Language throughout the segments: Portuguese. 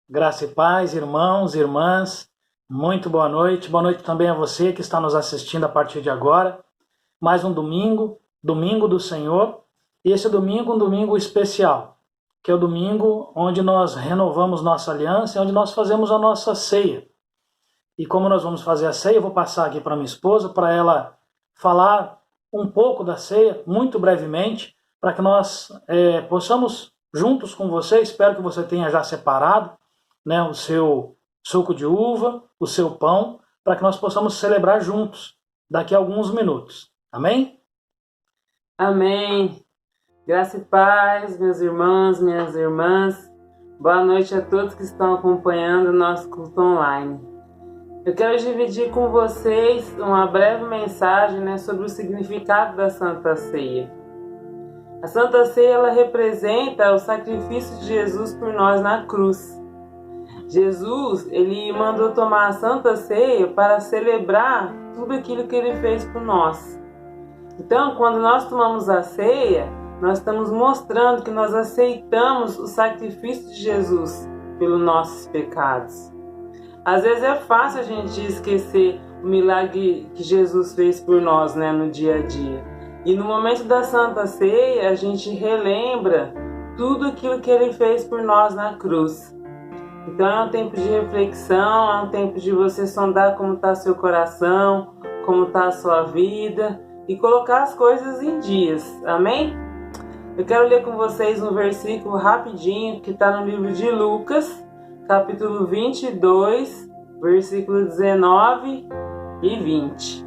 Graça e paz, irmãos, irmãs, muito boa noite. Boa noite também a você que está nos assistindo a partir de agora. Mais um domingo, domingo do Senhor. E esse domingo, um domingo especial, que é o domingo onde nós renovamos nossa aliança e onde nós fazemos a nossa ceia. E como nós vamos fazer a ceia, eu vou passar aqui para minha esposa, para ela falar um pouco da ceia, muito brevemente, para que nós possamos, juntos com você, espero que você tenha já separado, né, o seu suco de uva, o seu pão, para que nós possamos celebrar juntos daqui a alguns minutos. Amém? Amém. Graça e paz, meus irmãos, minhas irmãs. Boa noite a todos que estão acompanhando o nosso culto online. Eu quero dividir com vocês uma breve mensagem, sobre o significado da Santa Ceia. A Santa Ceia ela representa o sacrifício de Jesus por nós na cruz. Jesus, ele mandou tomar a Santa Ceia para celebrar tudo aquilo que ele fez por nós. Então, quando nós tomamos a ceia, nós estamos mostrando que nós aceitamos o sacrifício de Jesus pelos nossos pecados. Às vezes é fácil a gente esquecer o milagre que Jesus fez por nós, no dia a dia. E no momento da Santa Ceia, a gente relembra tudo aquilo que ele fez por nós na cruz. Então é um tempo de reflexão, é um tempo de você sondar como está seu coração, como está a sua vida e colocar as coisas em dias. Amém? Eu quero ler com vocês um versículo rapidinho que está no livro de Lucas, capítulo 22, versículo 19 e 20.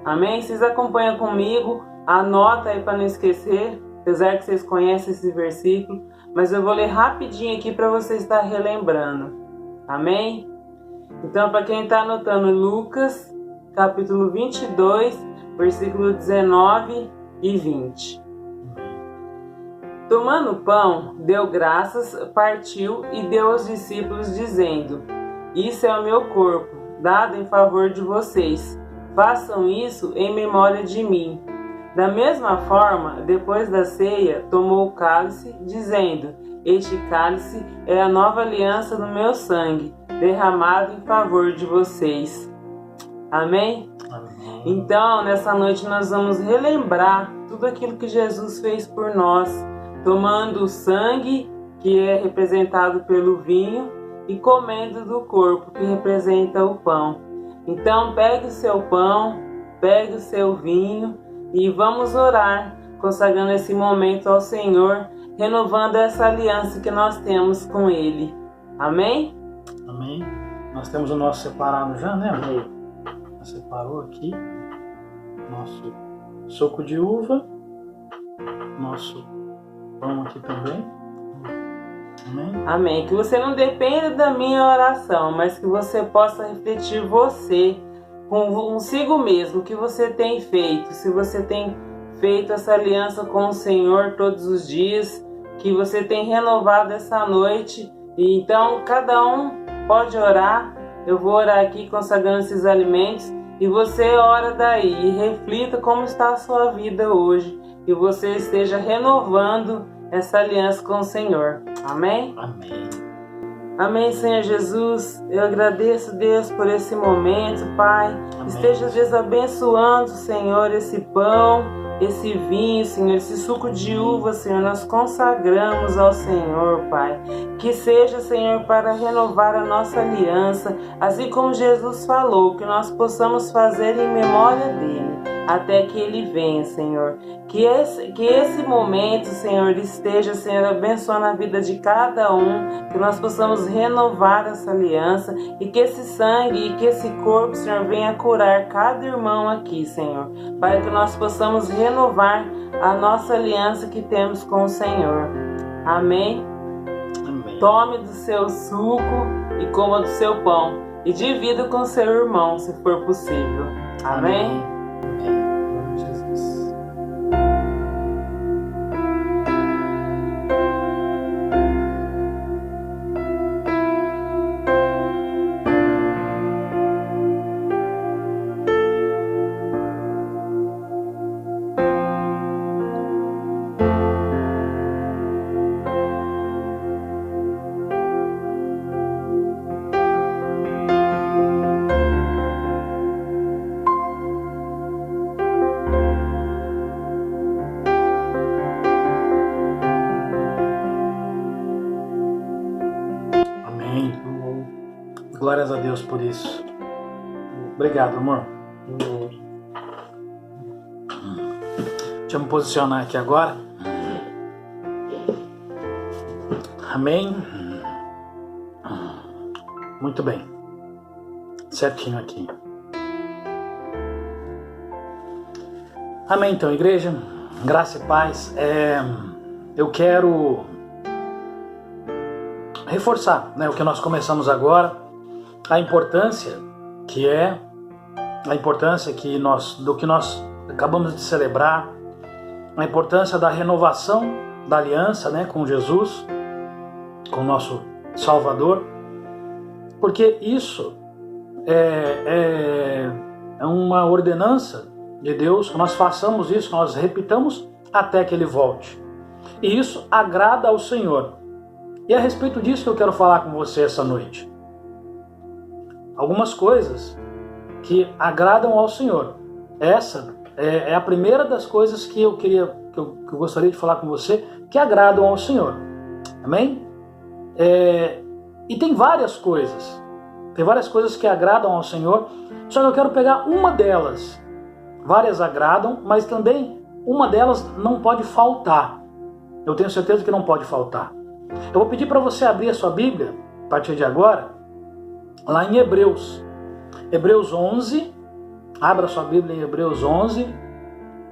Amém? Vocês acompanham comigo, anota aí para não esquecer, apesar que vocês conhecem esse versículo, mas eu vou ler rapidinho aqui para você estar relembrando. Amém? Então, para quem está anotando, Lucas, capítulo 22, versículo 19 e 20. Tomando o pão, deu graças, partiu e deu aos discípulos, dizendo: Isso é o meu corpo, dado em favor de vocês. Façam isso em memória de mim. Da mesma forma, depois da ceia, tomou o cálice, dizendo: Este cálice é a nova aliança no meu sangue, derramado em favor de vocês. Amém? Amém. Então, nessa noite nós vamos relembrar tudo aquilo que Jesus fez por nós, tomando o sangue, que é representado pelo vinho, e comendo do corpo, que representa o pão. Então, pegue o seu pão, pegue o seu vinho, e vamos orar, consagrando esse momento ao Senhor, renovando essa aliança que nós temos com Ele. Amém? Amém. Nós temos o nosso separado já, né, amor? Separou aqui nosso suco de uva, nosso pão aqui também. Amém? Amém. Que você não dependa da minha oração, mas que você possa refletir você consigo mesmo, o que você tem feito, se você tem feito essa aliança com o Senhor todos os dias, que você tem renovado essa noite. E então cada um pode orar. Eu vou orar aqui consagrando esses alimentos e você ora daí e reflita como está a sua vida hoje e você esteja renovando essa aliança com o Senhor. Amém? Amém. Amém, Senhor Jesus. Eu agradeço, Deus, por esse momento, Pai. Amém. Esteja, Deus, abençoando, Senhor, esse pão, esse vinho, Senhor, esse suco de uva, Senhor. Nós consagramos ao Senhor, Pai. Que seja, Senhor, para renovar a nossa aliança, assim como Jesus falou, que nós possamos fazer em memória dele, até que ele venha, Senhor. Que esse momento, Senhor, esteja, Senhor, abençoando a vida de cada um, que nós possamos renovar essa aliança e que esse sangue e que esse corpo, Senhor, venha curar cada irmão aqui, Senhor, para que nós possamos renovar a nossa aliança que temos com o Senhor. Amém? Amém. Tome do seu suco e coma do seu pão e divida com seu irmão, se for possível. Amém? Amém. Amém. Glórias a Deus por isso. Obrigado, amor. Amém. Deixa eu me posicionar aqui agora. Amém. Muito bem. Certinho aqui. Amém, então, igreja. Graça e paz. Eu quero reforçar, né, o que nós começamos agora, a importância do que nós acabamos de celebrar, a importância da renovação da aliança, né, com Jesus, com o nosso Salvador, porque isso é uma ordenança de Deus, que nós façamos isso, que nós repitamos até que Ele volte. E isso agrada ao Senhor. E é a respeito disso que eu quero falar com você essa noite. Algumas coisas que agradam ao Senhor. Essa é a primeira das coisas que eu gostaria de falar com você, que agradam ao Senhor. Amém? E tem várias coisas. Tem várias coisas que agradam ao Senhor, só que eu quero pegar uma delas. Várias agradam, mas também uma delas não pode faltar. Eu tenho certeza que não pode faltar. Eu vou pedir para você abrir a sua Bíblia, a partir de agora, lá em Hebreus. Hebreus 11. Abra a sua Bíblia em Hebreus 11.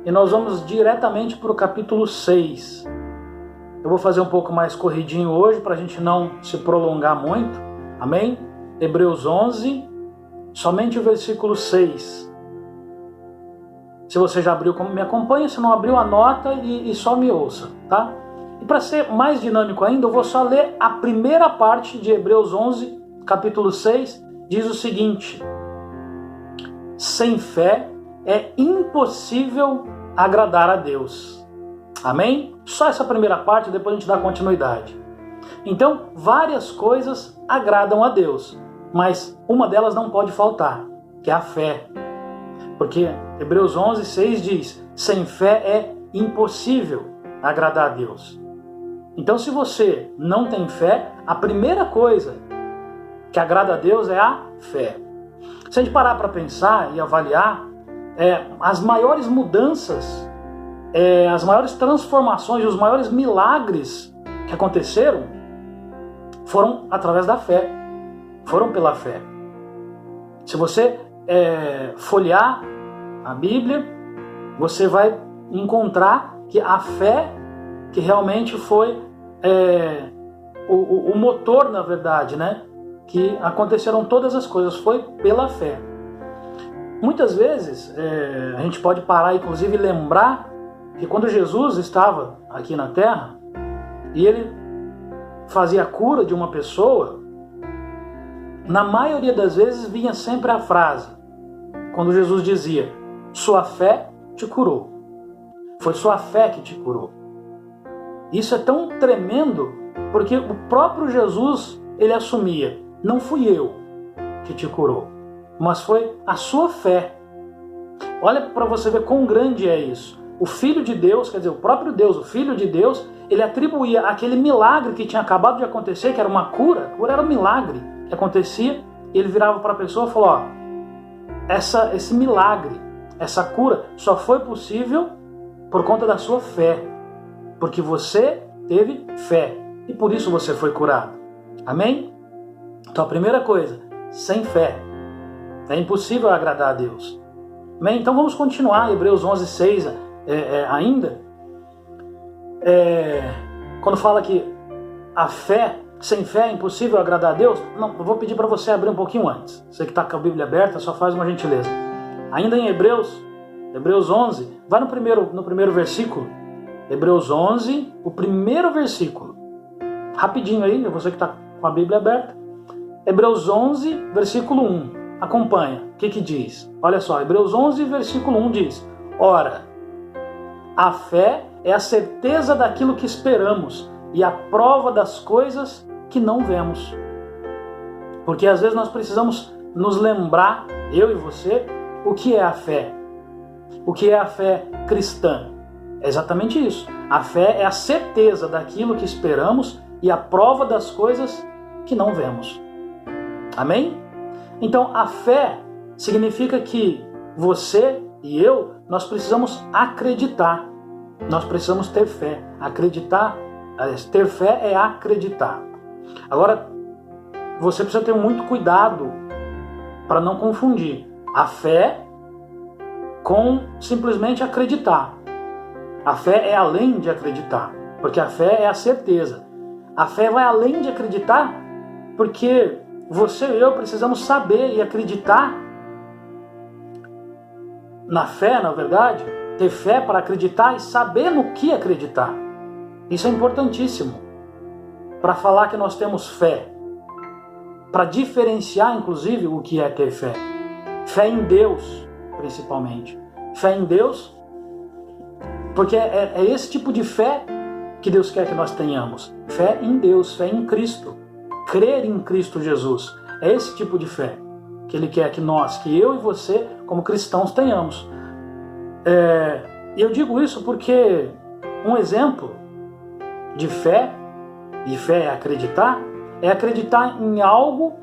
E nós vamos diretamente para o capítulo 6. Eu vou fazer um pouco mais corridinho hoje, para a gente não se prolongar muito. Amém? Hebreus 11, somente o versículo 6. Se você já abriu, me acompanha. Se não abriu, anota e só me ouça, tá? E para ser mais dinâmico ainda, eu vou só ler a primeira parte de Hebreus 11, capítulo 6, diz o seguinte: sem fé é impossível agradar a Deus. Amém? Só essa primeira parte, depois a gente dá continuidade. Então, várias coisas agradam a Deus, mas uma delas não pode faltar, que é a fé. Porque Hebreus 11, 6 diz: sem fé é impossível agradar a Deus. Então, se você não tem fé, a primeira coisa que agrada a Deus é a fé. Se a gente parar para pensar e avaliar, as maiores mudanças, as maiores transformações, os maiores milagres que aconteceram foram através da fé, foram pela fé. Se você folhear a Bíblia, você vai encontrar que a fé que realmente foi o motor, na verdade, né? Que aconteceram todas as coisas, foi pela fé. Muitas vezes a gente pode parar, inclusive, e lembrar que quando Jesus estava aqui na Terra e Ele fazia a cura de uma pessoa, na maioria das vezes vinha sempre a frase, quando Jesus dizia: sua fé te curou. Foi sua fé que te curou. Isso é tão tremendo, porque o próprio Jesus, Ele assumia: não fui eu que te curou, mas foi a sua fé. Olha para você ver quão grande é isso. O Filho de Deus, quer dizer, o próprio Deus, o Filho de Deus, Ele atribuía aquele milagre que tinha acabado de acontecer, que era uma cura, a cura era um milagre que acontecia, e Ele virava para a pessoa e falou: ó, esse milagre, essa cura só foi possível por conta da sua fé, porque você teve fé e por isso você foi curado. Amém? Então a primeira coisa, sem fé é impossível agradar a Deus. Amém? Então vamos continuar, Hebreus 11, 6 ainda. Quando fala que a fé, sem fé é impossível agradar a Deus, não, eu vou pedir para você abrir um pouquinho antes. Você que está com a Bíblia aberta, só faz uma gentileza. Ainda em Hebreus 11, vai no primeiro versículo. Hebreus 11, o primeiro versículo. Rapidinho aí, você que está com a Bíblia aberta. Hebreus 11, versículo 1. Acompanha. O que diz? Olha só, Hebreus 11, versículo 1 diz: ora, a fé é a certeza daquilo que esperamos e a prova das coisas que não vemos. Porque às vezes nós precisamos nos lembrar, eu e você, o que é a fé. O que é a fé cristã? É exatamente isso. A fé é a certeza daquilo que esperamos e a prova das coisas que não vemos. Amém? Então, a fé significa que você e eu, nós precisamos acreditar. Nós precisamos ter fé. Acreditar, ter fé é acreditar. Agora, você precisa ter muito cuidado para não confundir a fé com simplesmente acreditar. A fé é além de acreditar, porque a fé é a certeza. A fé vai além de acreditar, porque você e eu precisamos saber e acreditar na fé, na verdade, ter fé para acreditar e saber no que acreditar. Isso é importantíssimo para falar que nós temos fé, para diferenciar, inclusive, o que é ter fé. Fé em Deus, principalmente. Fé em Deus, porque é esse tipo de fé que Deus quer que nós tenhamos. Fé em Deus, fé em Cristo. Crer em Cristo Jesus. É esse tipo de fé que Ele quer que nós, que eu e você, como cristãos, tenhamos. E eu digo isso porque um exemplo de fé, e fé é acreditar em algo,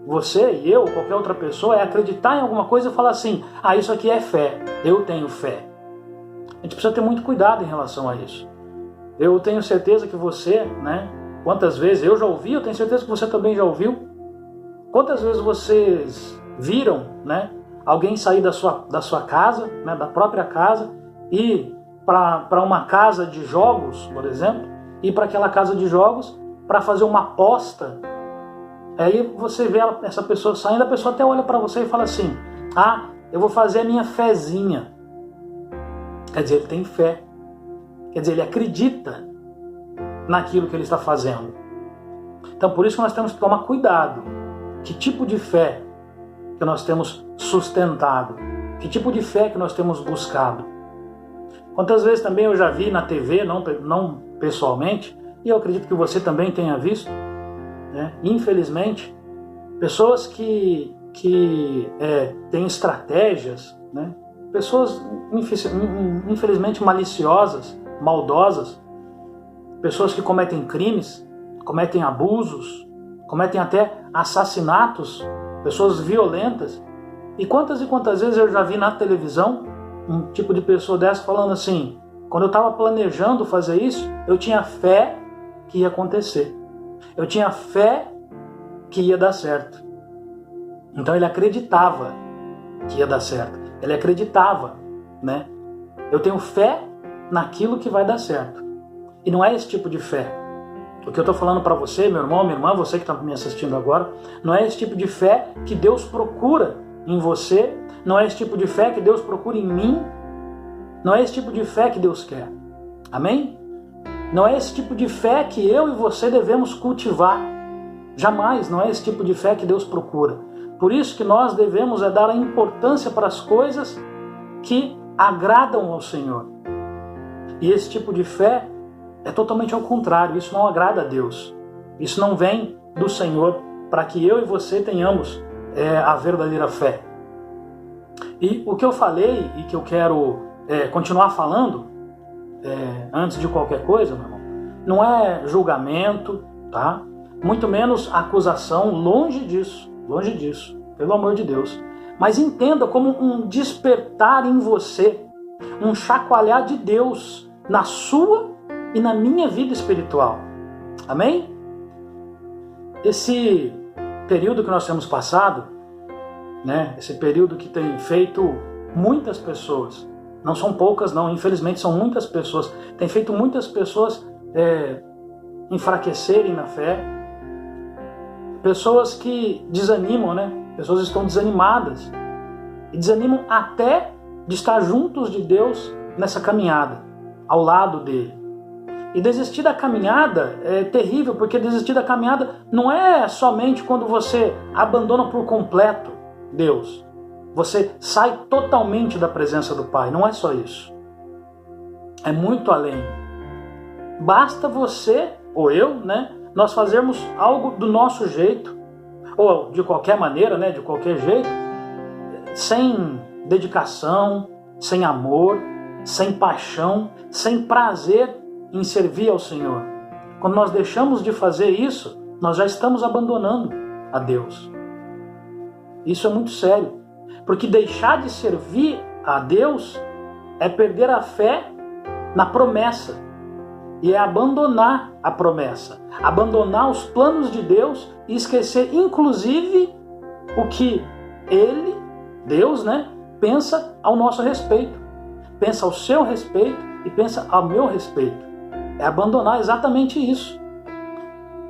você e eu, qualquer outra pessoa, é acreditar em alguma coisa e falar assim, isso aqui é fé, eu tenho fé. A gente precisa ter muito cuidado em relação a isso. Eu tenho certeza que você, quantas vezes eu já ouvi, eu tenho certeza que você também já ouviu. Quantas vezes vocês viram, alguém sair da sua casa, da própria casa, e para uma casa de jogos, por exemplo, ir para aquela casa de jogos para fazer uma aposta. Aí você vê essa pessoa saindo, a pessoa até olha para você e fala assim, eu vou fazer a minha fezinha. Quer dizer, ele tem fé. Quer dizer, ele acredita naquilo que ele está fazendo. Então, por isso que nós temos que tomar cuidado. Que tipo de fé que nós temos sustentado? Que tipo de fé que nós temos buscado? Quantas vezes também eu já vi na TV, não pessoalmente, e eu acredito que você também tenha visto, infelizmente, pessoas que têm estratégias, pessoas infelizmente maliciosas, maldosas, pessoas que cometem crimes, cometem abusos, cometem até assassinatos, pessoas violentas. E quantas vezes eu já vi na televisão um tipo de pessoa dessa falando assim, quando eu estava planejando fazer isso, eu tinha fé que ia acontecer. Eu tinha fé que ia dar certo. Então ele acreditava que ia dar certo. Ele acreditava, Eu tenho fé naquilo que vai dar certo. E não é esse tipo de fé. O que eu estou falando para você, meu irmão, minha irmã, você que está me assistindo agora, não é esse tipo de fé que Deus procura em você, não é esse tipo de fé que Deus procura em mim, não é esse tipo de fé que Deus quer. Amém? Não é esse tipo de fé que eu e você devemos cultivar. Jamais, não é esse tipo de fé que Deus procura. Por isso que nós devemos dar a importância para as coisas que agradam ao Senhor. E esse tipo de fé é totalmente ao contrário, isso não agrada a Deus. Isso não vem do Senhor para que eu e você tenhamos a verdadeira fé. E o que eu falei e que eu quero continuar falando, antes de qualquer coisa, meu irmão, não é julgamento, tá? Muito menos acusação, longe disso, pelo amor de Deus. Mas entenda como um despertar em você, um chacoalhar de Deus na sua e na minha vida espiritual. Amém? Esse período que nós temos passado, esse período que tem feito muitas pessoas, não são poucas não, infelizmente são muitas pessoas, tem feito muitas pessoas enfraquecerem na fé, pessoas que desanimam, pessoas estão desanimadas, e desanimam até de estar juntos de Deus nessa caminhada, ao lado dele. E desistir da caminhada é terrível, porque desistir da caminhada não é somente quando você abandona por completo Deus. Você sai totalmente da presença do Pai, não é só isso. É muito além. Basta você, ou eu, nós fazermos algo do nosso jeito, ou de qualquer maneira, de qualquer jeito, sem dedicação, sem amor, sem paixão, sem prazer em servir ao Senhor. Quando nós deixamos de fazer isso, nós já estamos abandonando a Deus. Isso é muito sério, porque deixar de servir a Deus é perder a fé na promessa e é abandonar a promessa, abandonar os planos de Deus e esquecer inclusive o que Ele, Deus, pensa ao nosso respeito, pensa ao seu respeito e pensa ao meu respeito. É abandonar exatamente isso.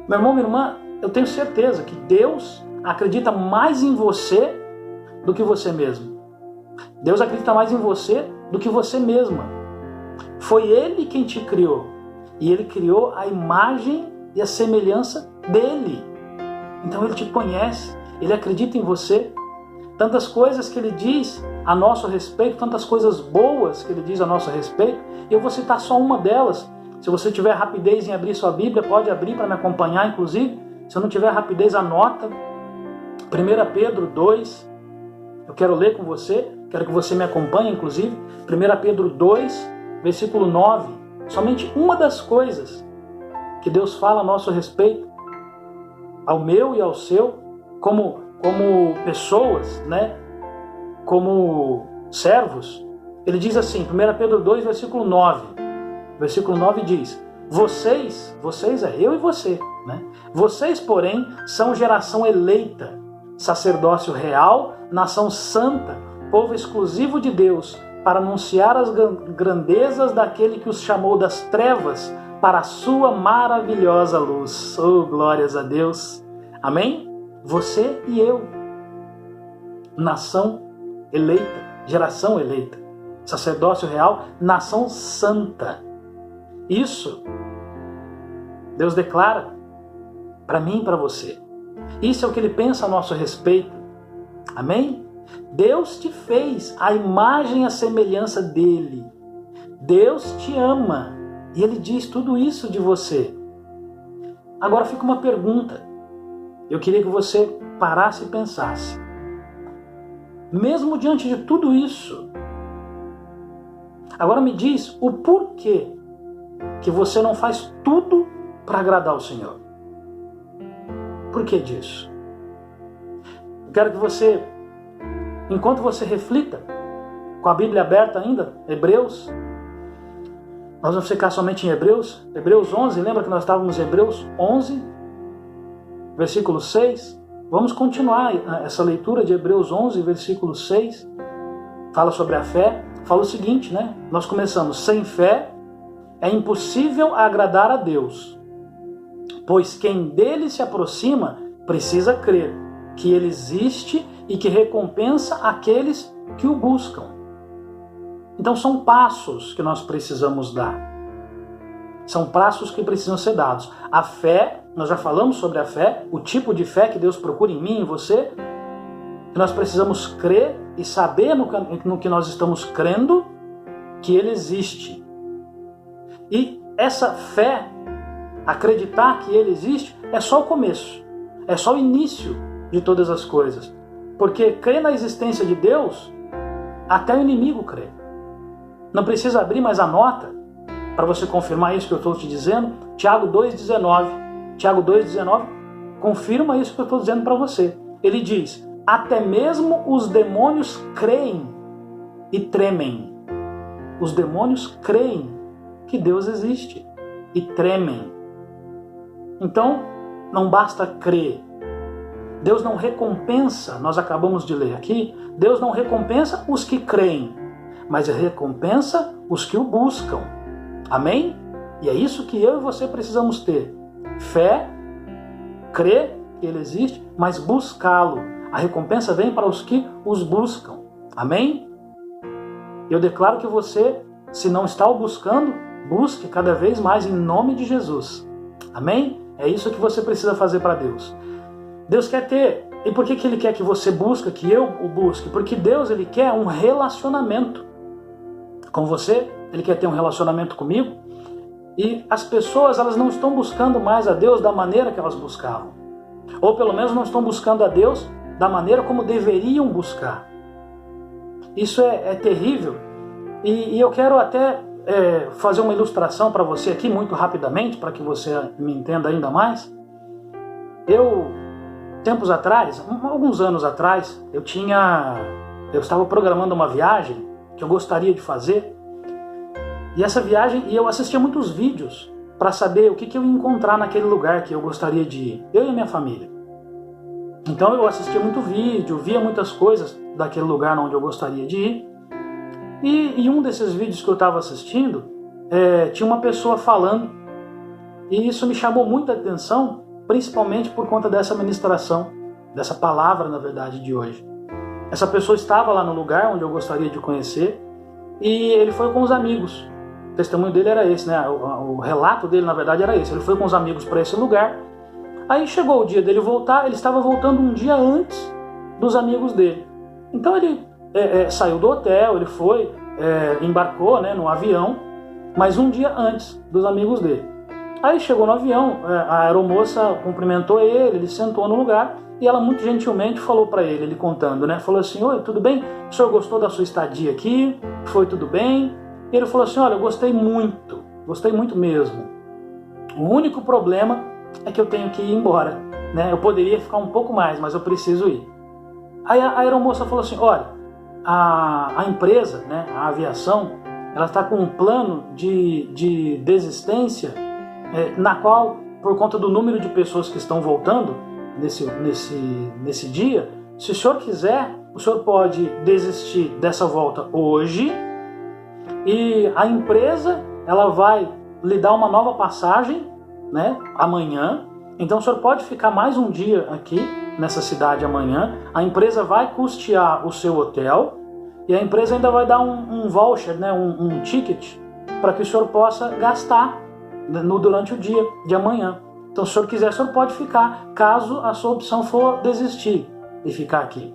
Meu irmão, minha irmã, eu tenho certeza que Deus acredita mais em você do que você mesmo. Deus acredita mais em você do que você mesma. Foi Ele quem te criou. E Ele criou a imagem e a semelhança dEle. Então Ele te conhece, Ele acredita em você. Tantas coisas que Ele diz a nosso respeito, tantas coisas boas que Ele diz a nosso respeito. E eu vou citar só uma delas. Se você tiver rapidez em abrir sua Bíblia, pode abrir para me acompanhar, inclusive. Se não tiver rapidez, anota. 1 Pedro 2. Eu quero ler com você, quero que você me acompanhe, inclusive. 1 Pedro 2, versículo 9. Somente uma das coisas que Deus fala a nosso respeito, ao meu e ao seu, como pessoas, como servos. Ele diz assim, 1 Pedro 2, versículo 9. Versículo 9 diz: Vocês é eu e você, Vocês, porém, são geração eleita, sacerdócio real, nação santa, povo exclusivo de Deus, para anunciar as grandezas daquele que os chamou das trevas para a sua maravilhosa luz. Oh, glórias a Deus! Amém? Você e eu, nação eleita, geração eleita, sacerdócio real, nação santa. Isso Deus declara para mim e para você. Isso é o que Ele pensa a nosso respeito. Amém? Deus te fez a imagem e a semelhança dEle. Deus te ama. E Ele diz tudo isso de você. Agora fica uma pergunta. Eu queria que você parasse e pensasse. Mesmo diante de tudo isso, agora me diz o porquê que você não faz tudo para agradar o Senhor. Por que disso? Eu quero que você, enquanto você reflita, com a Bíblia aberta ainda, Hebreus, nós vamos ficar somente em Hebreus 11, lembra que nós estávamos em Hebreus 11, versículo 6? Vamos continuar essa leitura de Hebreus 11, versículo 6, fala sobre a fé, fala o seguinte, Nós começamos, sem fé é impossível agradar a Deus, pois quem dele se aproxima precisa crer que ele existe e que recompensa aqueles que o buscam. Então são passos que nós precisamos dar. São passos que precisam ser dados. A fé, nós já falamos sobre a fé, o tipo de fé que Deus procura em mim e em você, que nós precisamos crer e saber no que nós estamos crendo que Ele existe. E essa fé, acreditar que Ele existe, é só o começo, é só o início de todas as coisas. Porque crer na existência de Deus, até o inimigo crê. Não precisa abrir, mas anota, para você confirmar isso que eu estou te dizendo. Tiago 2,19. Tiago 2,19 confirma isso que eu estou dizendo para você. Ele diz, até mesmo os demônios creem e tremem. Os demônios creem que Deus existe e tremem. Então, não basta crer. Deus não recompensa, nós acabamos de ler aqui, Deus não recompensa os que creem, mas recompensa os que o buscam. Amém? E é isso que eu e você precisamos ter. Fé, crer que Ele existe, mas buscá-lo. A recompensa vem para os que os buscam. Amém? Eu declaro que você, se não está o buscando, busque cada vez mais em nome de Jesus. Amém? É isso que você precisa fazer para Deus. Deus quer ter. E por que Ele quer que você busque, que eu o busque? Porque Deus, Ele quer um relacionamento com você. Ele quer ter um relacionamento comigo. E as pessoas, elas não estão buscando mais a Deus da maneira que elas buscavam. Ou pelo menos não estão buscando a Deus da maneira como deveriam buscar. Isso é terrível. E eu quero até fazer uma ilustração para você aqui, muito rapidamente, para que você me entenda ainda mais. tempos atrás, alguns anos atrás, eu estava programando uma viagem que eu gostaria de fazer, e essa viagem, eu assistia muitos vídeos para saber o que eu ia encontrar naquele lugar que eu gostaria de ir, eu e a minha família. Então eu assistia muito vídeo, via muitas coisas daquele lugar onde eu gostaria de ir, e em um desses vídeos que eu estava assistindo, tinha uma pessoa falando, e isso me chamou muita atenção, principalmente por conta dessa ministração, dessa palavra, na verdade, de hoje. Essa pessoa estava lá no lugar onde eu gostaria de conhecer, e ele foi com os amigos. O testemunho dele era esse, né? O relato dele, na verdade, era esse. Ele foi com os amigos para esse lugar. Aí chegou o dia dele voltar, ele estava voltando um dia antes dos amigos dele. Então ele saiu do hotel, ele foi, embarcou, né, no avião, mas um dia antes dos amigos dele. Aí chegou no avião, a aeromoça cumprimentou ele sentou no lugar, e ela muito gentilmente falou para ele contando, né? Falou assim: oi, tudo bem? O senhor gostou da sua estadia aqui? Foi tudo bem? E ele falou assim: olha, eu gostei muito mesmo. O único problema é que eu tenho que ir embora, né? Eu poderia ficar um pouco mais, mas eu preciso ir. Aí a aeromoça falou assim: olha, a empresa, né, a aviação, ela está com um plano de desistência, na qual, por conta do número de pessoas que estão voltando nesse dia, se o senhor quiser, o senhor pode desistir dessa volta hoje, e a empresa ela vai lhe dar uma nova passagem, né, amanhã. Então o senhor pode ficar mais um dia aqui nessa cidade amanhã. A empresa vai custear o seu hotel, e a empresa ainda vai dar um voucher, né, um ticket, para que o senhor possa gastar durante o dia de amanhã. Então, se o senhor quiser, o senhor pode ficar, caso a sua opção for desistir de ficar aqui.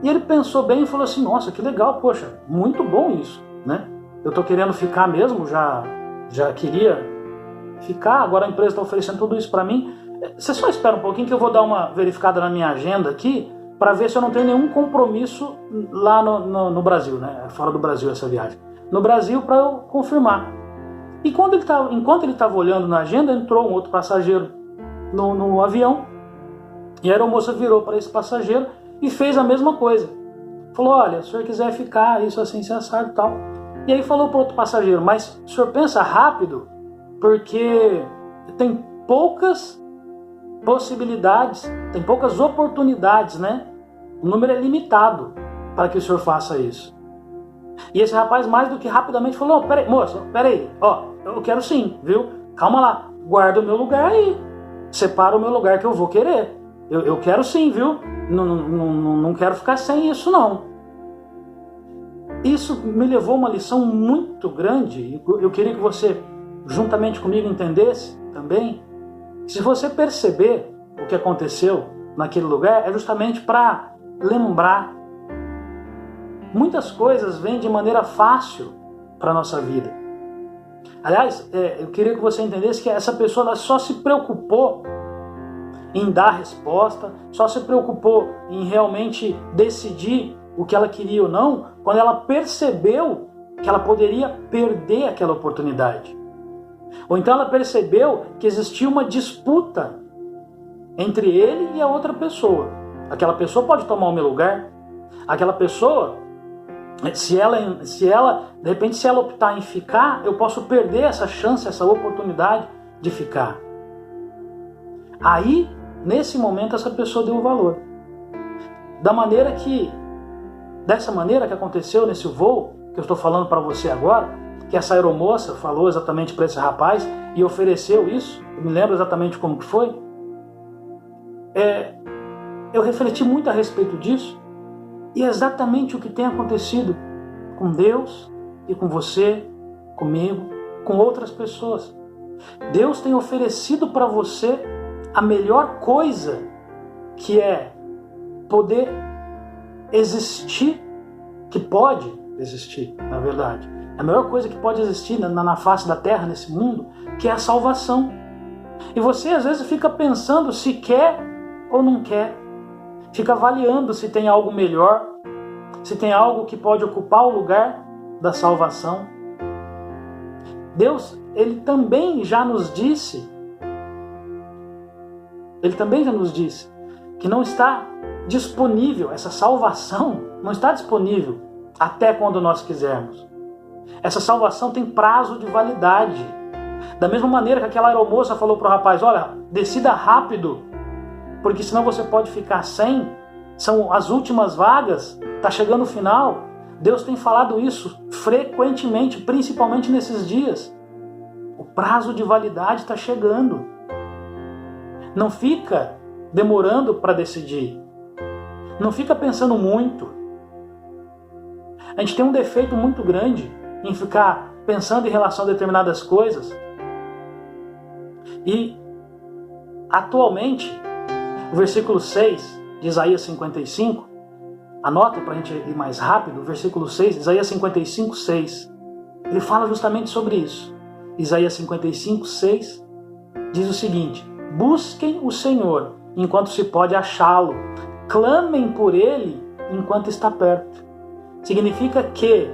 E ele pensou bem e falou assim: nossa, que legal, poxa, muito bom isso, né? Eu estou querendo ficar mesmo, já queria ficar, agora a empresa está oferecendo tudo isso para mim. Você só espera um pouquinho que eu vou dar uma verificada na minha agenda aqui, para ver se eu não tenho nenhum compromisso lá no Brasil, né? Fora do Brasil essa viagem. No Brasil, para eu confirmar. E enquanto ele estava olhando na agenda, entrou um outro passageiro no avião, e a aeromoça virou para esse passageiro e fez a mesma coisa. Falou: olha, se o senhor quiser ficar, isso assim, se assado e tal. E aí falou para o outro passageiro: mas o senhor pensa rápido, porque tem poucas possibilidades, tem poucas oportunidades, né? O número é limitado para que o senhor faça isso. E esse rapaz, mais do que rapidamente, falou: oh, peraí, moça, peraí, ó, eu quero sim, viu? Calma lá, guarda o meu lugar aí, separa o meu lugar que eu vou querer. Eu quero sim, viu? Não quero ficar sem isso, não. Isso me levou a uma lição muito grande. Eu queria que você, juntamente comigo, entendesse também. Se você perceber o que aconteceu naquele lugar, é justamente para lembrar. Muitas coisas vêm de maneira fácil para a nossa vida. Aliás, eu queria que você entendesse que essa pessoa ela só se preocupou em dar resposta, só se preocupou em realmente decidir o que ela queria ou não, quando ela percebeu que ela poderia perder aquela oportunidade. Ou então ela percebeu que existia uma disputa entre ele e a outra pessoa. Aquela pessoa pode tomar o meu lugar, aquela pessoa, se ela, de repente, se ela optar em ficar, eu posso perder essa chance, essa oportunidade de ficar. Aí, nesse momento, essa pessoa deu o valor. Dessa maneira que aconteceu nesse voo, que eu estou falando para você agora, que essa aeromoça falou exatamente para esse rapaz e ofereceu isso, eu me lembro exatamente como que foi, eu refleti muito a respeito disso, e é exatamente o que tem acontecido com Deus e com você, comigo, com outras pessoas. Deus tem oferecido para você a melhor coisa, que é poder existir, que pode existir, na verdade. A melhor coisa que pode existir na face da terra, nesse mundo, que é a salvação. E você às vezes fica pensando se quer ou não quer. Fica avaliando se tem algo melhor, se tem algo que pode ocupar o lugar da salvação. Deus, Ele também já nos disse ele também já nos disse que não está disponível, essa salvação não está disponível até quando nós quisermos. Essa salvação tem prazo de validade. Da mesma maneira que aquela aeromoça falou para o rapaz, olha, decida rápido, porque senão você pode ficar sem, são as últimas vagas, está chegando o final. Deus tem falado isso frequentemente, principalmente nesses dias. O prazo de validade está chegando. Não fica demorando para decidir. Não fica pensando muito. A gente tem um defeito muito grande em ficar pensando em relação a determinadas coisas. E, atualmente, o versículo 6 de Isaías 55, anota para a gente ir mais rápido, o versículo 6, Isaías 55, 6, ele fala justamente sobre isso. Isaías 55, 6 diz o seguinte: busquem o Senhor enquanto se pode achá-lo, clamem por Ele enquanto está perto. Significa que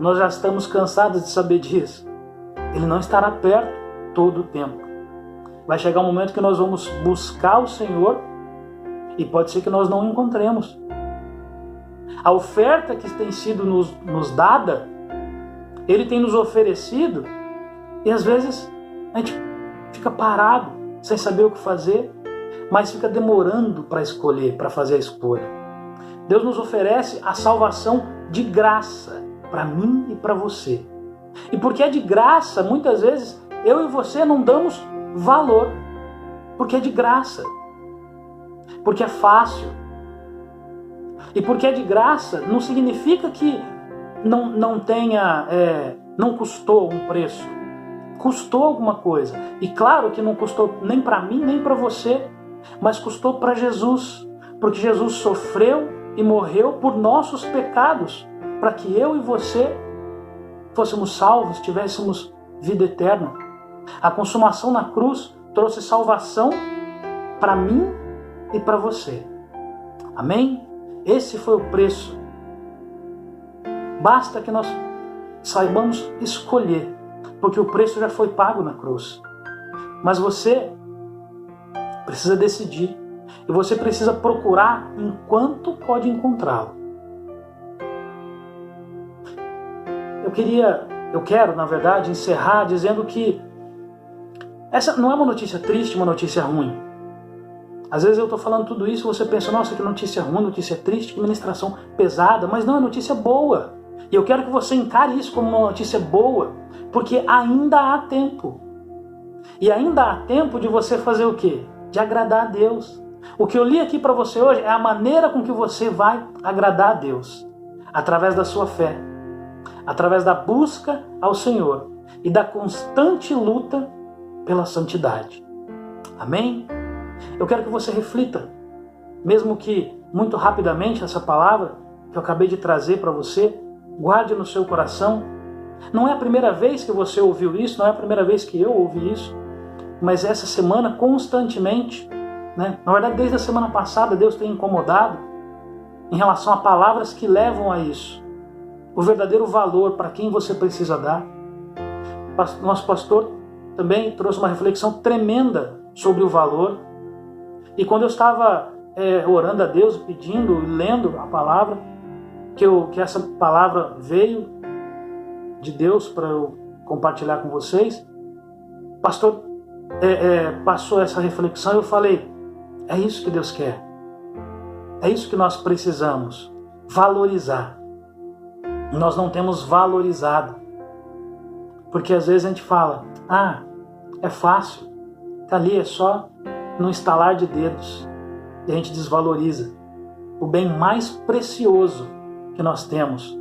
nós já estamos cansados de saber disso. Ele não estará perto todo o tempo. Vai chegar um momento que nós vamos buscar o Senhor e pode ser que nós não o encontremos. A oferta que tem sido nos dada, Ele tem nos oferecido, e às vezes a gente fica parado, sem saber o que fazer, mas fica demorando para escolher, para fazer a escolha. Deus nos oferece a salvação de graça, para mim e para você. E porque é de graça, muitas vezes eu e você não damos valor, porque é de graça, porque é fácil. E porque é de graça, não significa que não custou um preço. Custou alguma coisa. E claro que não custou nem para mim, nem para você, mas custou para Jesus. Porque Jesus sofreu e morreu por nossos pecados, para que eu e você fôssemos salvos, tivéssemos vida eterna. A consumação na cruz trouxe salvação para mim e para você. Amém? Esse foi o preço. Basta que nós saibamos escolher, porque o preço já foi pago na cruz. Mas você precisa decidir, e você precisa procurar enquanto pode encontrá-lo. Eu quero, na verdade, encerrar dizendo que essa não é uma notícia triste, uma notícia ruim. Às vezes eu estou falando tudo isso e você pensa, nossa, que notícia ruim, notícia triste, que ministração pesada, mas não, é notícia boa. E eu quero que você encare isso como uma notícia boa, porque ainda há tempo. E ainda há tempo de você fazer o quê? De agradar a Deus. O que eu li aqui para você hoje é a maneira com que você vai agradar a Deus. Através da sua fé, através da busca ao Senhor e da constante luta pela santidade. Amém? Eu quero que você reflita, mesmo que muito rapidamente essa palavra que eu acabei de trazer para você, guarde no seu coração. Não é a primeira vez que você ouviu isso, não é a primeira vez que eu ouvi isso, mas essa semana constantemente, né? Na verdade desde a semana passada Deus tem incomodado em relação a palavras que levam a isso. O verdadeiro valor para quem você precisa dar. Nosso pastor também trouxe uma reflexão tremenda sobre o valor. E quando eu estava orando a Deus, pedindo, lendo a palavra, que essa palavra veio de Deus para eu compartilhar com vocês, o pastor passou essa reflexão e eu falei, é isso que Deus quer. É isso que nós precisamos, valorizar. Nós não temos valorizado. Porque às vezes a gente fala, é fácil, tá ali, é só no estalar de dedos. E a gente desvaloriza o bem mais precioso que nós temos,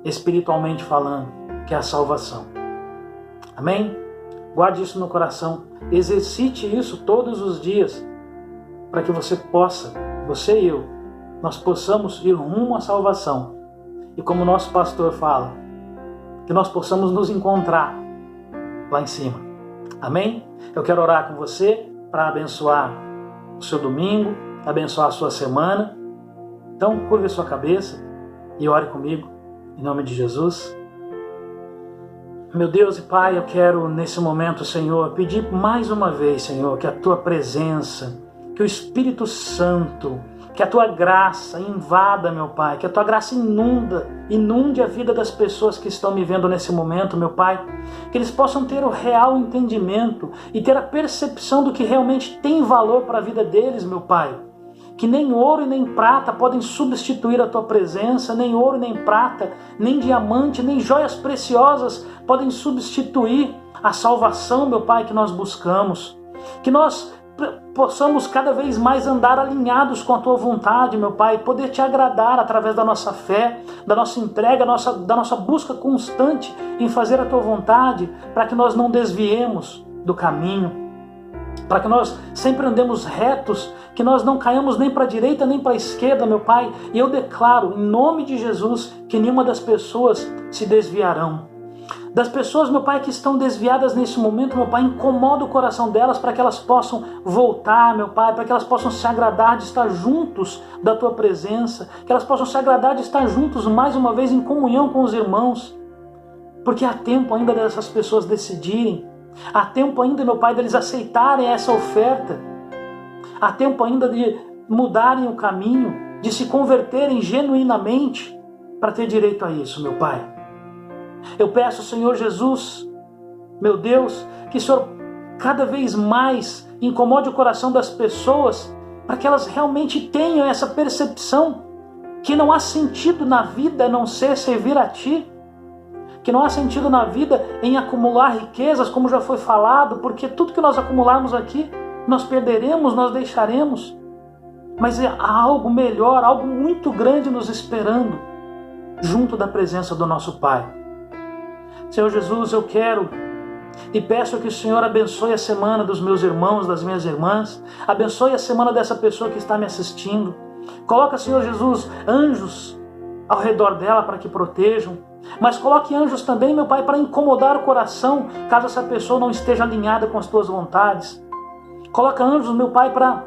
espiritualmente falando, que é a salvação. Amém? Guarde isso no coração. Exercite isso todos os dias, para que você possa, você e eu, nós possamos ir rumo à salvação. E como o nosso pastor fala, que nós possamos nos encontrar lá em cima. Amém? Eu quero orar com você para abençoar o seu domingo, abençoar a sua semana. Então, curve a sua cabeça e ore comigo, em nome de Jesus. Meu Deus e Pai, eu quero nesse momento, Senhor, pedir mais uma vez, Senhor, que a Tua presença, que o Espírito Santo, que a Tua graça invada, meu Pai, que a Tua graça inunde a vida das pessoas que estão me vendo nesse momento, meu Pai, que eles possam ter o real entendimento e ter a percepção do que realmente tem valor para a vida deles, meu Pai. Que nem ouro e nem prata podem substituir a Tua presença, nem ouro nem prata, nem diamante, nem joias preciosas podem substituir a salvação, meu Pai, que nós buscamos. Que nós possamos cada vez mais andar alinhados com a Tua vontade, meu Pai, poder Te agradar através da nossa fé, da nossa entrega, da nossa busca constante em fazer a Tua vontade, para que nós não desviemos do caminho, para que nós sempre andemos retos, que nós não caiamos nem para a direita nem para a esquerda, meu Pai. E eu declaro, em nome de Jesus, que nenhuma das pessoas se desviarão. Das pessoas, meu Pai, que estão desviadas nesse momento, meu Pai, incomoda o coração delas para que elas possam voltar, meu Pai, para que elas possam se agradar de estar juntos da Tua presença, que elas possam se agradar de estar juntos mais uma vez em comunhão com os irmãos, porque há tempo ainda dessas pessoas decidirem. Há tempo ainda, meu Pai, deles aceitarem essa oferta. Há tempo ainda de mudarem o caminho, de se converterem genuinamente para ter direito a isso, meu Pai. Eu peço, Senhor Jesus, meu Deus, que o Senhor cada vez mais incomode o coração das pessoas para que elas realmente tenham essa percepção que não há sentido na vida a não ser servir a Ti. Que não há sentido na vida em acumular riquezas, como já foi falado, porque tudo que nós acumularmos aqui, nós perderemos, nós deixaremos. Mas há algo melhor, algo muito grande nos esperando, junto da presença do nosso Pai. Senhor Jesus, eu quero e peço que o Senhor abençoe a semana dos meus irmãos, das minhas irmãs, abençoe a semana dessa pessoa que está me assistindo. Coloca, Senhor Jesus, anjos ao redor dela para que protejam. Mas coloque anjos também, meu Pai, para incomodar o coração, caso essa pessoa não esteja alinhada com as Tuas vontades. Coloca anjos, meu Pai, para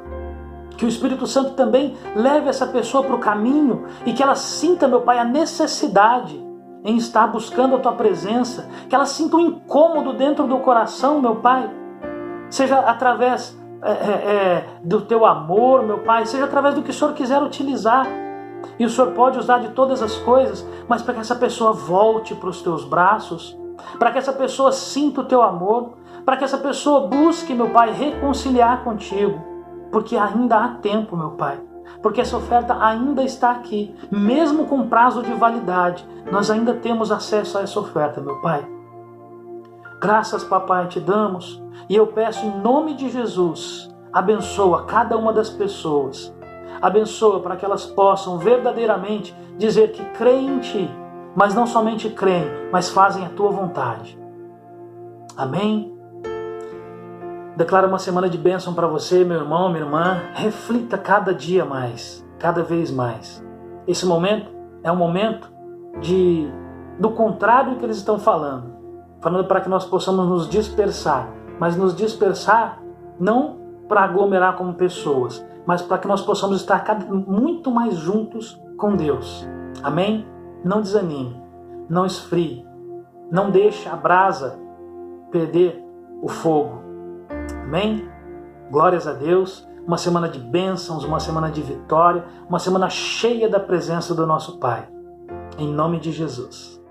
que o Espírito Santo também leve essa pessoa para o caminho e que ela sinta, meu Pai, a necessidade em estar buscando a Tua presença, que ela sinta um incômodo dentro do coração, meu Pai, seja através do Teu amor, meu Pai, seja através do que o Senhor quiser utilizar. E o Senhor pode usar de todas as coisas, mas para que essa pessoa volte para os Teus braços, para que essa pessoa sinta o Teu amor, para que essa pessoa busque, meu Pai, reconciliar contigo, porque ainda há tempo, meu Pai, porque essa oferta ainda está aqui, mesmo com prazo de validade, nós ainda temos acesso a essa oferta, meu Pai. Graças, Papai, Te damos, e eu peço em nome de Jesus, abençoa cada uma das pessoas. Abençoa para que elas possam verdadeiramente dizer que creem em Ti, mas não somente creem, mas fazem a Tua vontade. Amém? Declaro uma semana de bênção para você, meu irmão, minha irmã. Reflita cada dia mais, cada vez mais. Esse momento é um momento do contrário do que eles estão falando para que nós possamos nos dispersar, mas nos dispersar não para aglomerar como pessoas, mas para que nós possamos estar muito mais juntos com Deus. Amém? Não desanime, não esfrie, não deixe a brasa perder o fogo. Amém? Glórias a Deus. Uma semana de bênçãos, uma semana de vitória, uma semana cheia da presença do nosso Pai. Em nome de Jesus.